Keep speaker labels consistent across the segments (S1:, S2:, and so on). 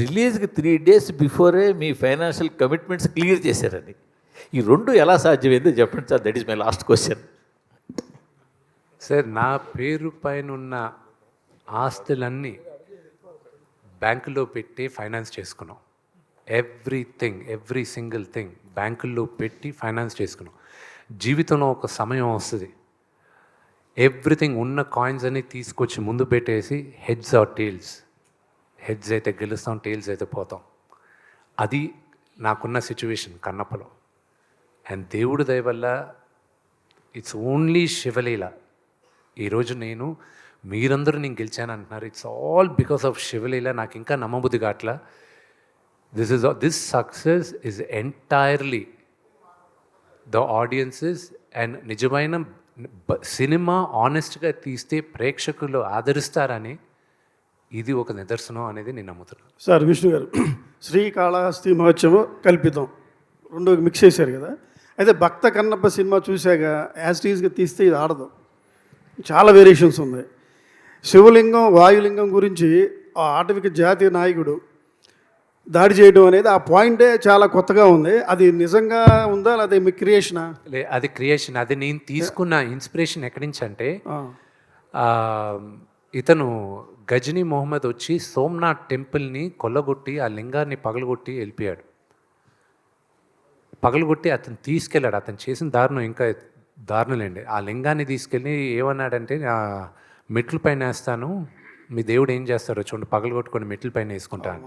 S1: రిలీజ్కి 3 days before మీ financial commitments clear చేశారని. ఈ రెండు ఎలా సాధ్యమైందో చెప్పండి sir. That is my last question.
S2: Sir, నా పేరు పైన ఉన్న ఆస్తులన్నీ బ్యాంకులో పెట్టి ఫైనాన్స్ చేసుకున్నాం. ఎవ్రీథింగ్, ఎవ్రీ సింగిల్ థింగ్ బ్యాంకుల్లో పెట్టి ఫైనాన్స్ చేసుకున్నాం. జీవితంలో ఒక సమయం వస్తుంది, ఎవ్రీథింగ్ ఉన్న కాయిన్స్ అన్ని తీసుకొచ్చి ముందు పెట్టేసి హెడ్స్ ఆర్ టేల్స్, హెడ్స్ అయితే గెలుస్తాం, టేల్స్ అయితే పోతాం. అది నాకున్న సిచ్యువేషన్ కన్నప్పలో. అండ్ దేవుడి దయ వల్ల ఇట్స్ ఓన్లీ శివలీల. ఈరోజు మీరందరూ నేను గెలిచాను అంటున్నారు. ఇట్స్ ఆల్ బికాస్ ఆఫ్ శివలీల. నాకు ఇంకా నమ్మబుద్ధి కావట్లా. This success is entirely the audiences. And నిజమైన సినిమా ఆనెస్ట్గా తీస్తే ప్రేక్షకులు ఆదరిస్తారని ఇది ఒక నిదర్శనం అనేది నేను నమ్ముతున్నాను.
S3: సార్ విష్ణు గారు, శ్రీకాళహస్తి మహోత్సవం కల్పితం రెండు మిక్స్ చేశారు కదా. అయితే భక్త కన్నప్ప సినిమా చూశాక యాస్టీస్గా తీస్తే ఇది ఆడదు, చాలా వేరియేషన్స్ ఉన్నాయి. శివలింగం వాయులింగం గురించి ఆ ఆటవిక జాతీయ నాయకుడు దాడి చేయడం అనేది ఆ పాయింటే చాలా కొత్తగా ఉంది. అది నిజంగా ఉందా లేదా మీ క్రియేషనా?
S2: అది క్రియేషన్. అది నేను తీసుకున్న ఇన్స్పిరేషన్ ఎక్కడి నుంచి అంటే, ఇతను గజనీ మొహమ్మద్ వచ్చి సోమనాథ్ టెంపుల్ని కొల్లగొట్టి ఆ లింగాన్ని పగలగొట్టి వెళ్ళిపోయాడు. పగలగొట్టి అతను తీసుకెళ్ళాడు. అతను చేసిన దారుణం ఇంకా దారుణలేండి. ఆ లింగాన్ని తీసుకెళ్ళి ఏమన్నాడంటే, మెట్ల పైన వేస్తాను, మీ దేవుడు ఏం చేస్తాడో చూడండి, పగలగొట్టుకొని మెట్ల పైన వేసుకుంటాను.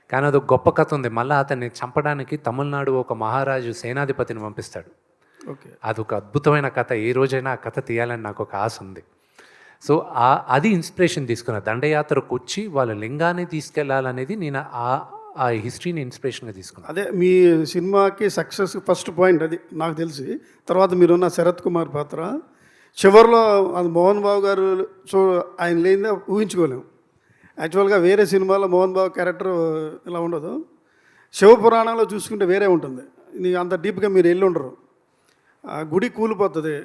S2: కానీ అదొక గొప్ప కథ ఉంది. మళ్ళీ అతన్ని చంపడానికి తమిళనాడు ఒక మహారాజు సేనాధిపతిని పంపిస్తాడు. అదొక అద్భుతమైన కథ. ఏ రోజైనా ఆ కథ తీయాలని నాకు ఒక ఆశ ఉంది. సో అది ఇన్స్పిరేషన్ తీసుకున్న. దండయాత్రకు వచ్చి వాళ్ళ లింగాన్ని తీసుకెళ్లాలనేది నేను ఆ హిస్టరీని ఇన్స్పిరేషన్గా తీసుకున్నాను.
S3: అదే మీ సినిమాకి సక్సెస్ ఫస్ట్ పాయింట్ అది నాకు తెలిసి. తర్వాత మీరున్న శరత్ కుమార్ పాత్ర చివరిలో అది మోహన్ బాబు గారు. సో ఆయన లేనిదే ఊహించుకోలేము. యాక్చువల్గా వేరే సినిమాలో మోహన్ బాబు క్యారెక్టర్ ఇలా ఉండదు. శివపురాణంలో చూసుకుంటే వేరే ఉంటుంది. అంత డీప్గా మీరు వెళ్ళి ఉండరు. గుడి కూలిపోతుంది,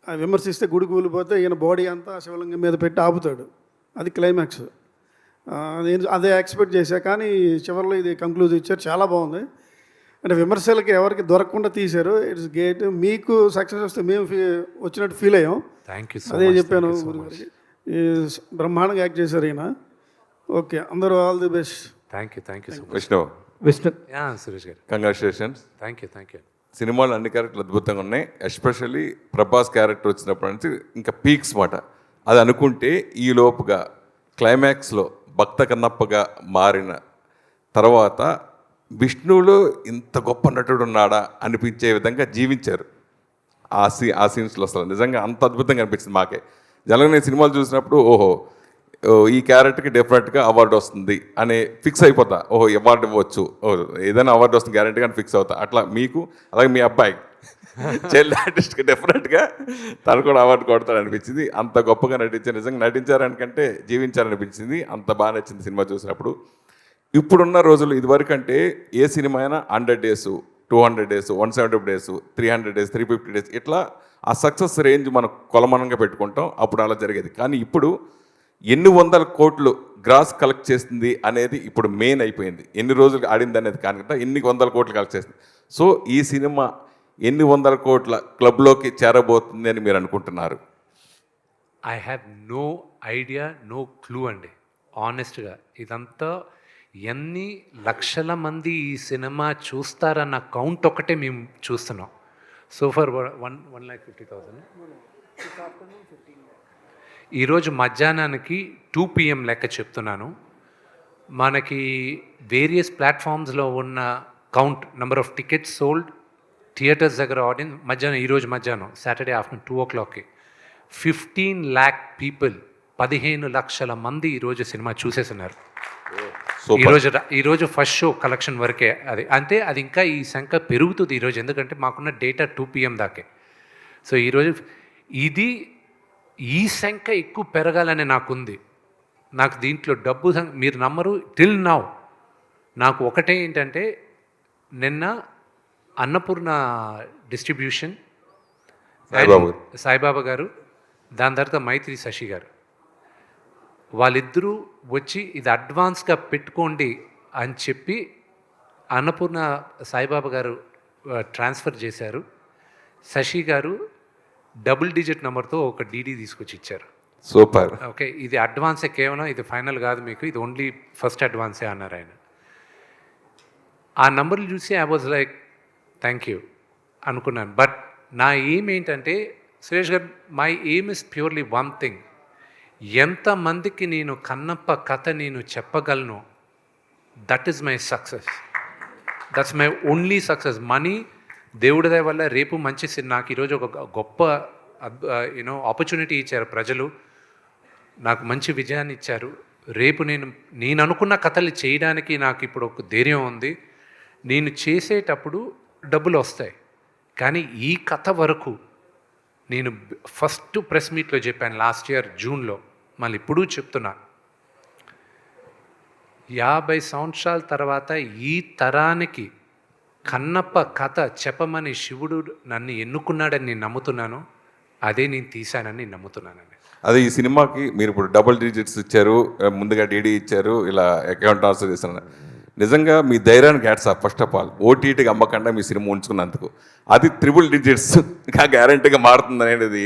S3: విమర్శిస్తే గుడి కూలిపోతే ఈయన బాడీ అంతా శివలింగం మీద పెట్టి ఆపుతాడు. అది క్లైమాక్స్. నేను అదే ఎక్స్పెక్ట్ చేశా, కానీ చివరిలో ఇది కంక్లూజన్ ఇచ్చారు. చాలా బాగుంది. అంటే విమర్శలకి ఎవరికి దొరకకుండా తీశారు. It's great. మీకు సక్సెస్ వస్తే మేము వచ్చినట్టు ఫీల్ అయ్యాం.
S2: Thank you.
S3: అదే చెప్పాను గురుగారికి. బ్రహ్మాండంగా యాక్ట్ చేశారు ఈయన. ఓకే, అందరూ all the best.
S2: Thank you so much.
S4: Vishnu
S2: Suresh గారు,
S4: కంగ్రాచులేషన్స్.
S2: Thank you.
S4: సినిమాలో అన్ని క్యారెక్టర్లు అద్భుతంగా ఉన్నాయి. ఎస్పెషల్లీ ప్రభాస్ క్యారెక్టర్ వచ్చినప్పటి నుంచి ఇంకా పీక్స్ మాట. అది అనుకుంటే ఈ లోపుగా క్లైమాక్స్లో భక్త కన్నప్పగా మారిన తర్వాత విష్ణువులో ఇంత గొప్ప నటుడు ఉన్నాడా అనిపించే విధంగా జీవించారు ఆ సీన్స్లో. అసలు నిజంగా అంత అద్భుతంగా అనిపించింది మాకే. జనరల్గా నేను సినిమాలు చూసినప్పుడు ఈ క్యారెక్టర్కి డెఫినెట్గా అవార్డు వస్తుంది అని ఫిక్స్ అయిపోతా. అవార్డు ఇవ్వచ్చు, ఏదైనా అవార్డు వస్తుంది గ్యారెంటీగా అని ఫిక్స్ అవుతా. అట్లా మీకు, అలాగే మీ అబ్బాయి చైల్డ్ ఆర్టిస్ట్కి డెఫినెట్గా తను కూడా అవార్డు కొడతాడు అనిపించింది. అంత గొప్పగా నటించారు. నిజంగా నటించారనికంటే జీవించారనిపించింది. అంత బాగా నచ్చింది సినిమా చూసినప్పుడు. ఇప్పుడున్న రోజులు ఇదివరకు అంటే ఏ సినిమా అయినా 100 days, 200 days, 170 days, 300 days, 350 days ఇట్లా ఆ సక్సెస్ రేంజ్ మనం కొలమానంగా పెట్టుకుంటాం. అప్పుడు అలా జరిగేది. కానీ ఇప్పుడు ఎన్ని వందల కోట్లు గ్రాస్ కలెక్ట్ చేస్తుంది అనేది ఇప్పుడు మెయిన్ అయిపోయింది. ఎన్ని రోజులు ఆడింది అనేది కాకుండా ఎన్ని వందల కోట్లు కలెక్ట్ చేస్తుంది. సో ఈ సినిమా ఎన్ని వందల కోట్ల క్లబ్లోకి చేరబోతుంది అని మీరు అనుకుంటున్నారు?
S2: I have no idea, no clue అండి. ఆనెస్ట్గా ఇదంతా ఎన్ని లక్షల మంది ఈ సినిమా చూస్తారన్న కౌంట్ ఒకటే మేము చూస్తున్నాం. సో ఫర్ 1,50,000 ఈరోజు మధ్యాహ్నానికి 2 PM లెక్క చెప్తున్నాను. మనకి వేరియస్ ప్లాట్ఫామ్స్లో ఉన్న count, number of tickets sold, theatres దగ్గర ఆడియన్స్ మధ్యాహ్నం, ఈరోజు మధ్యాహ్నం సాటర్డే ఆఫ్టర్నూన్ 2 o'clockకి 15 lakh people, 15 లక్షల మంది ఈరోజు సినిమా చూసేస్తున్నారు. ఈరోజు ఫస్ట్ షో కలెక్షన్ వరకే అది. అంటే అది ఇంకా ఈ సంఖ్య పెరుగుతుంది ఈరోజు, ఎందుకంటే మాకున్న డేటా 2 PM దాకే. సో ఈరోజు ఈ సంఖ్య ఎక్కువ పెరగాలని నాకుంది. నాకు దీంట్లో డబ్బు మీరు నమ్మరు, టిల్ నౌ నాకు ఒకటే ఏంటంటే, నిన్న అన్నపూర్ణ డిస్ట్రిబ్యూషన్ సాయిబాబా గారు, దాని తర్వాత మైత్రి శశి గారు వాళ్ళిద్దరూ వచ్చి ఇది అడ్వాన్స్గా పెట్టుకోండి అని చెప్పి అన్నపూర్ణ సాయిబాబా గారు ట్రాన్స్ఫర్ చేశారు. శశి గారు డబుల్ డిజిట్ నెంబర్తో ఒక డీడీ తీసుకొచ్చి ఇచ్చారు.
S4: సూపర్.
S2: ఓకే, ఇది అడ్వాన్సే కేవలం, ఇది ఫైనల్ కాదు మీకు, ఇది ఓన్లీ ఫస్ట్ అడ్వాన్సే అన్నారు ఆయన. ఆ నంబర్లు చూసి I was like thank you అనుకున్నాను. బట్ నా ఎయిమ్ ఏంటంటే సురేష్ గారు, my aim is purely one thing. ఎంతమందికి నేను కన్నప్ప కథ నేను చెప్పగలను, that is my success. That's my only success. Money దేవుడి దయ వల్ల రేపు మంచి నాకు ఈరోజు ఒక గొప్ప ఆపర్చునిటీ ఇచ్చారు ప్రజలు, నాకు మంచి విజయాన్ని ఇచ్చారు. రేపు నేను అనుకున్న కథలు చేయడానికి నాకు ఇప్పుడు ఒక ధైర్యం ఉంది. నేను చేసేటప్పుడు డబ్బులు వస్తాయి, కానీ ఈ కథ వరకు నేను ఫస్ట్ ప్రెస్ మీట్లో చెప్పాను లాస్ట్ ఇయర్ జూన్లో, మళ్ళీ ఇప్పుడు చెప్తున్నా, 50 సంవత్సరాల తర్వాత ఈ తరానికి కన్నప్ప కథ చెప్పమని శివుడు నన్ను ఎన్నుకున్నాడని నేను నమ్ముతున్నాను. అదే నేను తీశానని నేను నమ్ముతున్నానండి.
S4: అదే ఈ సినిమాకి మీరు ఇప్పుడు డబుల్ డిజిట్స్ ఇచ్చారు, ముందుగా డీడీ ఇచ్చారు, ఇలా అకౌంట్ ట్రాన్స్ఫర్ చేస్తున్నారు. నిజంగా మీ ధైర్యానికి hats off. First of all ఓటీటీకి అమ్మకుండా మీ సినిమా ఉంచుకున్నందుకు. అది ట్రిపుల్ డిజిట్స్ ఇంకా గ్యారంటీగా మారుతుంది అనేది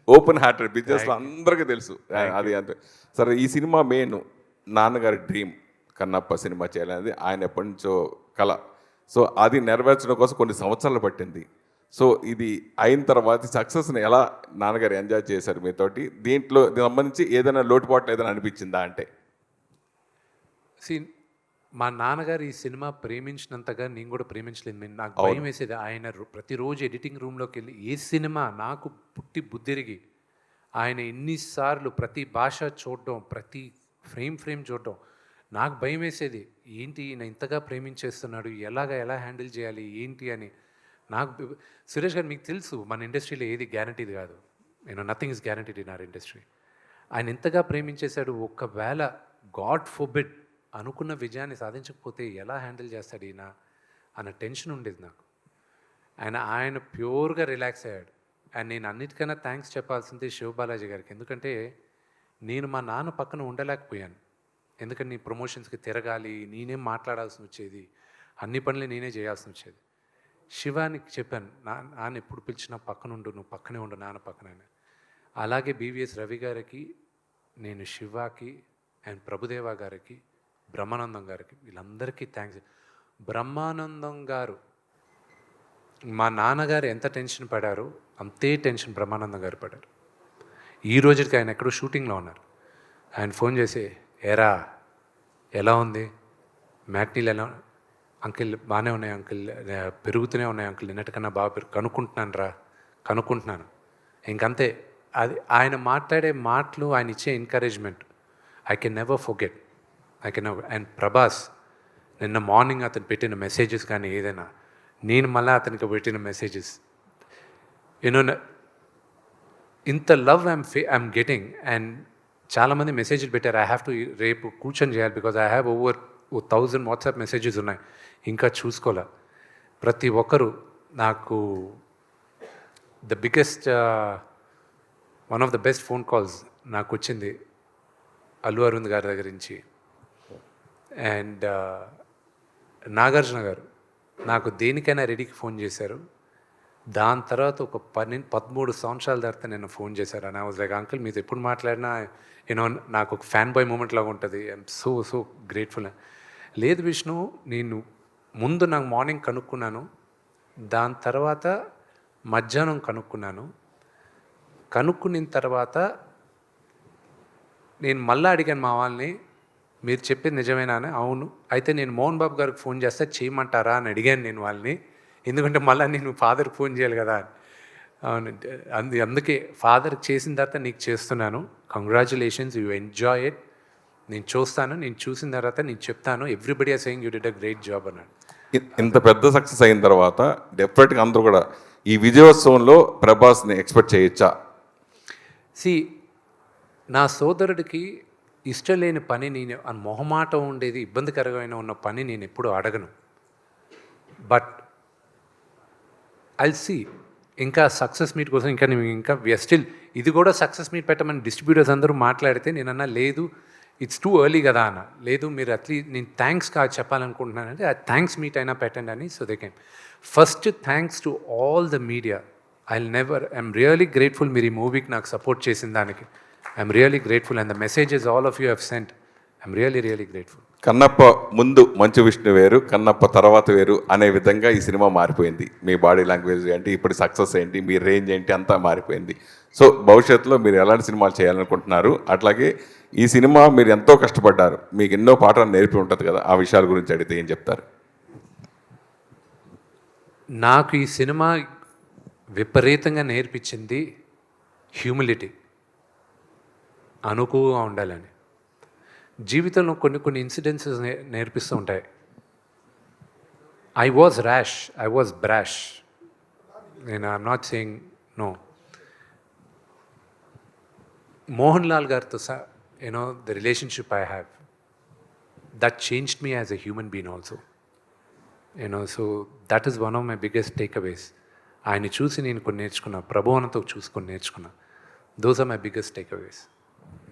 S4: ఓపెన్ హార్టెడ్ బిజినెస్లో అందరికీ తెలుసు. అది అంతే. సరే, ఈ సినిమా మెయిన్ నాన్నగారి డ్రీమ్ కన్నప్ప సినిమా చేయాలనేది ఆయన ఎప్పటి నుంచో కళ. సో అది నెరవేర్చడం కోసం కొన్ని సంవత్సరాలు పట్టింది. సో ఇది అయిన తర్వాత సక్సెస్ని ఎలా నాన్నగారు ఎంజాయ్ చేశారు మీతోటి? దీంట్లో సంబంధించి ఏదైనా లోటుపాట్లు ఏదైనా అనిపించిందా? అంటే
S2: మా నాన్నగారు ఈ సినిమా ప్రేమించినంతగా నేను కూడా ప్రేమించలేదు. నాకు భయం వేసేది. ఆయన ప్రతిరోజు ఎడిటింగ్ రూమ్లోకి వెళ్ళి ఏ సినిమా నాకు పుట్టి బుద్ధిరిగి ఆయన ఎన్నిసార్లు ప్రతి భాష చూడడం, ప్రతి ఫ్రేమ్ చూడడం, నాకు భయం వేసేది. ఏంటి ఈయన ఇంతగా ప్రేమించేస్తున్నాడు, ఎలా హ్యాండిల్ చేయాలి ఏంటి అని. నాకు సురేష్ గారు, మీకు తెలుసు మన ఇండస్ట్రీలో ఏది గ్యారంటీది కాదు. Nothing is guaranteed in our industry. ఆయన ఎంతగా ప్రేమించేశాడు. ఒకవేళ గాడ్ ఫోర్బిడ్ అనుకున్న విజయాన్ని సాధించకపోతే ఎలా హ్యాండిల్ చేస్తాడు ఈయన అన్న టెన్షన్ ఉండేది నాకు. ఆయన ప్యూర్గా రిలాక్స్ అయ్యాడు. అండ్ నేను అన్నిటికన్నా థ్యాంక్స్ చెప్పాల్సింది శివబాలాజీ గారికి. ఎందుకంటే నేను మా నాన్న పక్కన ఉండలేకపోయాను. ఎందుకంటే నీ ప్రమోషన్స్కి తిరగాలి, నేనేం మాట్లాడాల్సి వచ్చేది, అన్ని పనులు నేనే చేయాల్సి వచ్చేది. శివానికి చెప్పాను, నాన్న ఎప్పుడు పిలిచినా పక్కన ఉండు, నువ్వు పక్కనే ఉండు నాన్న పక్కన. అలాగే బీవీఎస్ రవి గారికి, నేను శివాకి అండ్ ప్రభుదేవా గారికి, బ్రహ్మానందం గారికి, వీళ్ళందరికీ థ్యాంక్స్. బ్రహ్మానందం గారు, మా నాన్నగారు ఎంత టెన్షన్ పడారో అంతే టెన్షన్ బ్రహ్మానందం గారు పడారు. ఈ రోజుకి ఆయన ఎక్కడో షూటింగ్లో ఉన్నారు. ఆయన ఫోన్ చేసి, ఏరా ఎలా ఉంది, మ్యాట్నీలు ఎలా, అంకిల్ బాగానే ఉన్నాయి అంకిల్, పెరుగుతూనే ఉన్నాయి అంకిల్, నిన్నటికన్నా బాగా కనుక్కుంటున్నాను. ఇంకంతే. అది ఆయన మాట్లాడే మాటలు, ఆయన ఇచ్చే encouragement I can never forget. And Prabhas నిన్న మార్నింగ్ అతను పెట్టిన మెసేజెస్ కానీ ఏదైనా, నేను మళ్ళీ అతనికి పెట్టిన మెసేజెస్, ఇంత లవ్ ఐఎమ్ గెటింగ్. అండ్ చాలామంది మెసేజ్లు పెట్టారు. ఐ హ్యావ్ టు రేపు కూర్చొని చేయాలి, because I have over 1000 WhatsApp messages ఉన్నాయి, ఇంకా చూసుకోలే. ప్రతి ఒక్కరు నాకు the biggest one of the best phone calls నాకు వచ్చింది అల్లు అరవింద్ గారి దగ్గర నుంచి. అండ్ నాగార్జున గారు నాకు దేనికైనా రెడీకి ఫోన్ చేశారు. దాని తర్వాత ఒక 13 సంవత్సరాల తర్వాత నేను ఫోన్ చేశారు. And I was like, uncle మీతో ఎప్పుడు మాట్లాడినా నాకు ఒక ఫ్యాన్ బాయ్ మూమెంట్ లాగా ఉంటుంది. I'm so grateful. లేదు విష్ణు, నేను ముందు నాకు మార్నింగ్ కనుక్కున్నాను, దాని తర్వాత మధ్యాహ్నం కనుక్కున్న తర్వాత నేను మళ్ళీ అడిగాను మా వాళ్ళని, మీరు చెప్పేది నిజమేనా అని. అవును, అయితే నేను మోహన్ బాబు గారికి ఫోన్ చేస్తే చేయమంటారా అని అడిగాను నేను వాళ్ళని. ఎందుకంటే మళ్ళీ నేను ఫాదర్కి ఫోన్ చేయాలి కదా. అందుకే ఫాదర్కి చేసిన తర్వాత నీకు చేస్తున్నాను. Congratulations, you enjoy it. నేను చూసిన తర్వాత నేను చెప్తాను. Everybody are saying you did a great job అన్నాడు.
S4: ఇంత పెద్ద సక్సెస్ అయిన తర్వాత డెఫినెట్గా అందరూ కూడా ఈ విజయోత్సవంలో ప్రభాస్ని ఎక్స్పెక్ట్ చేయొచ్చా?
S2: నా సోదరుడికి ఇష్టం లేని పని, నేను మొహమాటం ఉండేది, ఇబ్బందికరమైన ఉన్న పని నేను ఎప్పుడూ అడగను. బట్ ఐల్ సీ ఇంకా సక్సెస్ మీట్ కోసం ఇంకా నేను ఇంకా విఆర్ స్టిల్ ఇది కూడా సక్సెస్ మీట్ పెట్టమని డిస్ట్రిబ్యూటర్స్ అందరూ మాట్లాడితే నేను అన్నా లేదు ఇట్స్ టూ ఎర్లీ కదా అన్న లేదు మీరు అట్లీస్ట్ నేను థ్యాంక్స్ కాదు చెప్పాలనుకుంటున్నానంటే ఆ థ్యాంక్స్ మీట్ అయినా పెట్టండి అని so they can first thanks to all the media I'm really grateful మీరు ఈ మూవీకి నాకు సపోర్ట్ చేసిన దానికి I'm really grateful and the messages all of you have sent I'm really grateful.
S4: Kannappa ముందు మంచు విష్ణు వేరు, కన్నప్ప తర్వాత వేరు అనే విధంగా ఈ సినిమా మారిపోయింది. మీ బాడీ లాంగ్వేజ్ ఏంటి, ఇప్పుడు సక్సెస్ ఏంటి, మీ రేంజ్ ఏంటి అంతా మారిపోయింది. సో భవిష్యత్తులో మీరు ఎలాంటి సినిమాలు చేయాలనుకుంటున్నారు, అట్లాగే ఈ సినిమా మీరు ఎంతో కష్టపడ్డారు, మీకు ఎన్నో పాఠాలు నేర్పి ఉంటుంది కదా, ఆ విషయాల గురించి అడిగితే ఏం చెప్తారు?
S2: నాకు ఈ సినిమా విపరీతంగా నేర్పించింది హ్యూమిలిటీ, అనుకువగా ఉండాలని. జీవితంలో కొన్ని ఇన్సిడెన్సెస్ నేర్పిస్తూ ఉంటాయి. I was rash, I was brash, నేను I'm not saying no. Mohan Lal గారితో the relationship I have that changed me as a human being also. So that is one of my biggest takeaways. ఆయన్ని చూసి నేను కొన్ని నేర్చుకున్నా, ప్రభువనంతో చూసుకొని నేర్చుకున్నా. Those are my biggest takeaways.